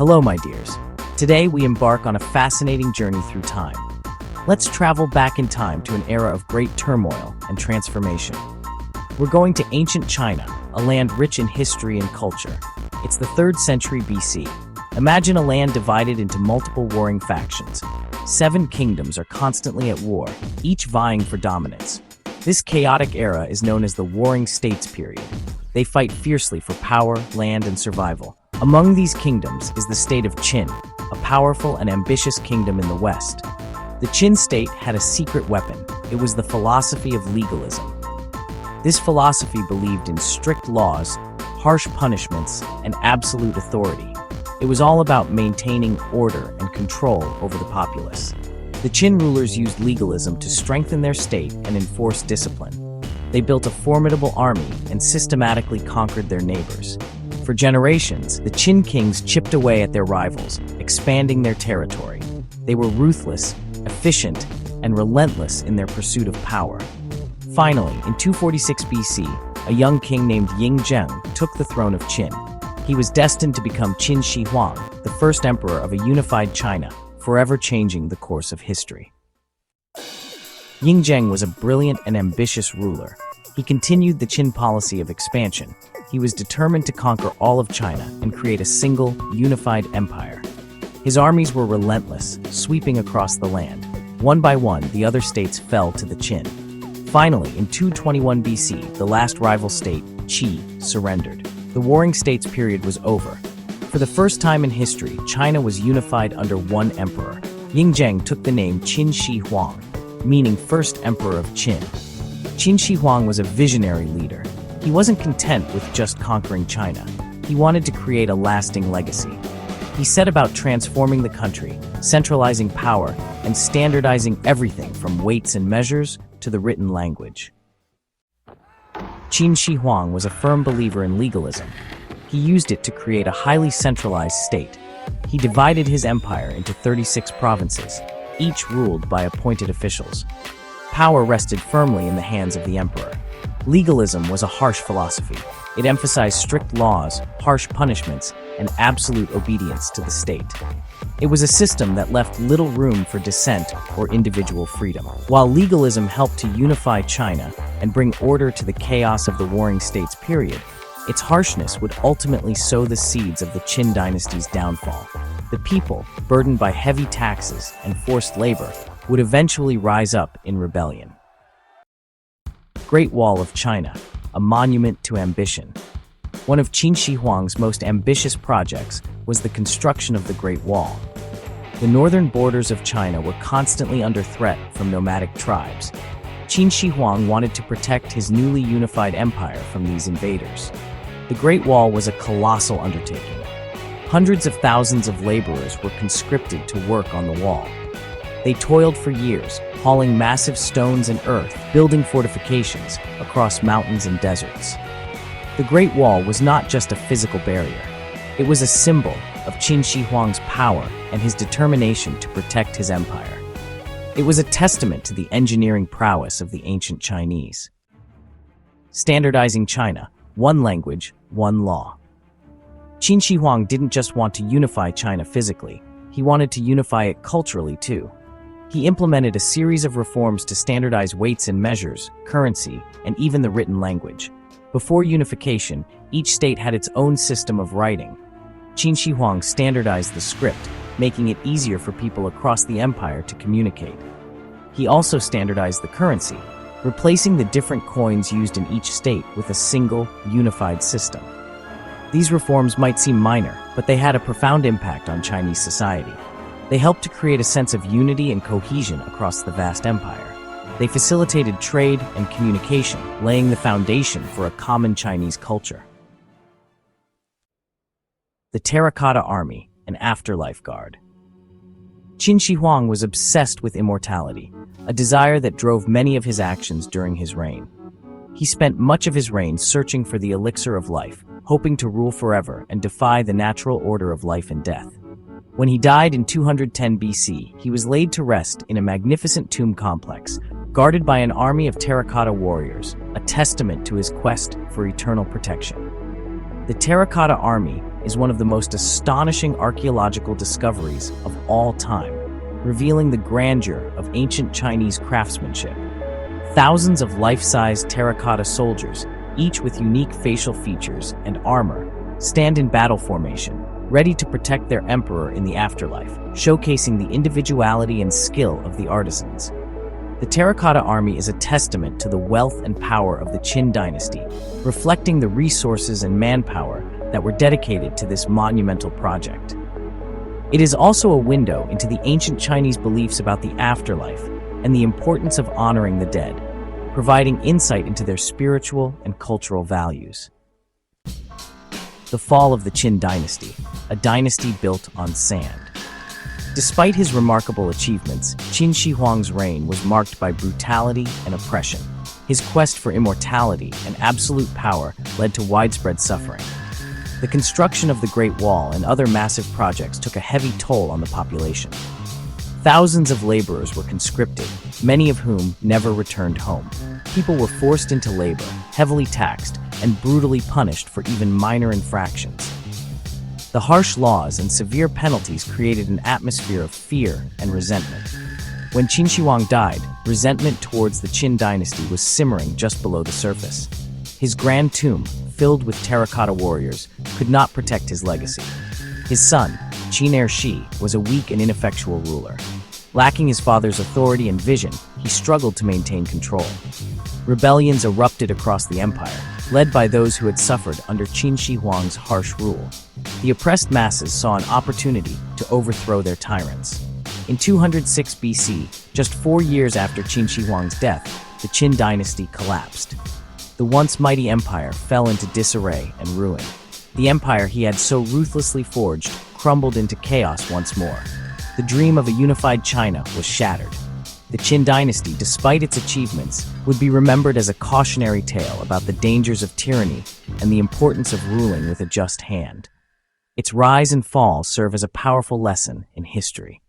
Hello, my dears. Today we embark on a fascinating journey through time. Let's travel back in time to an era of great turmoil and transformation. We're going to ancient China, a land rich in history and culture. It's the 3rd century BC. Imagine a land divided into multiple warring factions. 7 kingdoms are constantly at war, each vying for dominance. This chaotic era is known as the Warring States period. They fight fiercely for power, land, and survival. Among these kingdoms is the state of Qin, a powerful and ambitious kingdom in the west. The Qin state had a secret weapon. It was the philosophy of legalism. This philosophy believed in strict laws, harsh punishments, and absolute authority. It was all about maintaining order and control over the populace. The Qin rulers used legalism to strengthen their state and enforce discipline. They built a formidable army and systematically conquered their neighbors. For generations, the Qin kings chipped away at their rivals, expanding their territory. They were ruthless, efficient, and relentless in their pursuit of power. Finally, in 246 BC, a young king named Yingzheng took the throne of Qin. He was destined to become Qin Shi Huang, the first emperor of a unified China, forever changing the course of history. Yingzheng was a brilliant and ambitious ruler. He continued the Qin policy of expansion. He was determined to conquer all of China and create a single, unified empire. His armies were relentless, sweeping across the land. One by one, the other states fell to the Qin. Finally, in 221 BC, the last rival state, Qi, surrendered. The Warring States period was over. For the first time in history, China was unified under one emperor. Yingzheng took the name Qin Shi Huang, meaning first emperor of Qin. Qin Shi Huang was a visionary leader. He wasn't content with just conquering China. He wanted to create a lasting legacy. He set about transforming the country, centralizing power, and standardizing everything from weights and measures to the written language. Qin Shi Huang was a firm believer in legalism. He used it to create a highly centralized state. He divided his empire into 36 provinces, each ruled by appointed officials. Power rested firmly in the hands of the emperor. Legalism was a harsh philosophy. It emphasized strict laws, harsh punishments, and absolute obedience to the state. It was a system that left little room for dissent or individual freedom. While legalism helped to unify China and bring order to the chaos of the Warring States period, its harshness would ultimately sow the seeds of the Qin Dynasty's downfall. The people, burdened by heavy taxes and forced labor, would eventually rise up in rebellion. Great Wall of China, a monument to ambition. One of Qin Shi Huang's most ambitious projects was the construction of the Great Wall. The northern borders of China were constantly under threat from nomadic tribes. Qin Shi Huang wanted to protect his newly unified empire from these invaders. The Great Wall was a colossal undertaking. Hundreds of thousands of laborers were conscripted to work on the wall. They toiled for years, hauling massive stones and earth, building fortifications across mountains and deserts. The Great Wall was not just a physical barrier. It was a symbol of Qin Shi Huang's power and his determination to protect his empire. It was a testament to the engineering prowess of the ancient Chinese. Standardizing China, one language, one law. Qin Shi Huang didn't just want to unify China physically, he wanted to unify it culturally too. He implemented a series of reforms to standardize weights and measures, currency, and even the written language. Before unification, each state had its own system of writing. Qin Shi Huang standardized the script, making it easier for people across the empire to communicate. He also standardized the currency, replacing the different coins used in each state with a single, unified system. These reforms might seem minor, but they had a profound impact on Chinese society. They helped to create a sense of unity and cohesion across the vast empire. They facilitated trade and communication, laying the foundation for a common Chinese culture. The Terracotta Army, an afterlife guard. Qin Shi Huang was obsessed with immortality, a desire that drove many of his actions during his reign. He spent much of his reign searching for the elixir of life, hoping to rule forever and defy the natural order of life and death. When he died in 210 BC, he was laid to rest in a magnificent tomb complex, guarded by an army of terracotta warriors, a testament to his quest for eternal protection. The Terracotta Army is one of the most astonishing archaeological discoveries of all time, revealing the grandeur of ancient Chinese craftsmanship. Thousands of life-size terracotta soldiers, each with unique facial features and armor, stand in battle formation, ready to protect their emperor in the afterlife, showcasing the individuality and skill of the artisans. The Terracotta Army is a testament to the wealth and power of the Qin Dynasty, reflecting the resources and manpower that were dedicated to this monumental project. It is also a window into the ancient Chinese beliefs about the afterlife and the importance of honoring the dead, providing insight into their spiritual and cultural values. The fall of the Qin Dynasty, a dynasty built on sand. Despite his remarkable achievements, Qin Shi Huang's reign was marked by brutality and oppression. His quest for immortality and absolute power led to widespread suffering. The construction of the Great Wall and other massive projects took a heavy toll on the population. Thousands of laborers were conscripted, many of whom never returned home. People were forced into labor, heavily taxed, and brutally punished for even minor infractions. The harsh laws and severe penalties created an atmosphere of fear and resentment. When Qin Shi Huang died, resentment towards the Qin dynasty was simmering just below the surface. His grand tomb, filled with terracotta warriors, could not protect his legacy. His son, Qin Shi, was a weak and ineffectual ruler. Lacking his father's authority and vision, he struggled to maintain control. Rebellions erupted across the empire, led by those who had suffered under Qin Shi Huang's harsh rule. The oppressed masses saw an opportunity to overthrow their tyrants. In 206 BC, just 4 years after Qin Shi Huang's death, the Qin dynasty collapsed. The once mighty empire fell into disarray and ruin. The empire he had so ruthlessly forged crumbled into chaos once more. The dream of a unified China was shattered. The Qin dynasty, despite its achievements, would be remembered as a cautionary tale about the dangers of tyranny and the importance of ruling with a just hand. Its rise and fall serve as a powerful lesson in history.